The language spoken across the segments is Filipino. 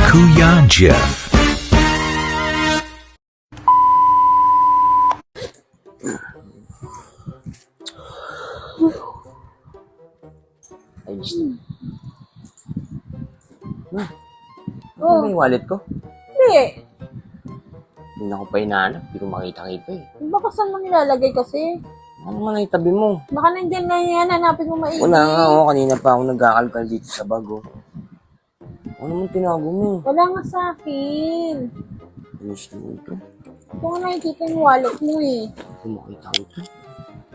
Kuya Jeff. Ayos na. Ano yung wallet ko? Hindi. Hindi na ako pa hinahanap. Hindi ko makita-kita eh. Baka saan mo nilalagay kasi? Ano naman ay tabi mo? Baka nandiyan na yan, hanapin mo maigi. Wala nga ako. Kanina pa ako nagkakalkal dito sa bag oh. Ano naman tinago mo? Wala nga sa akin. Ayos naman ito. Ito nga nakikita yung wallet mo eh. Hindi ko makita-kita.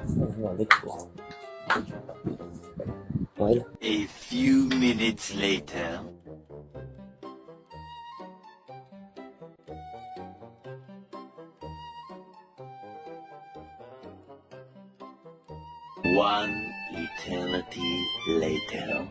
Ano yung wallet ko? Okay lang. A few minutes later. One eternity later.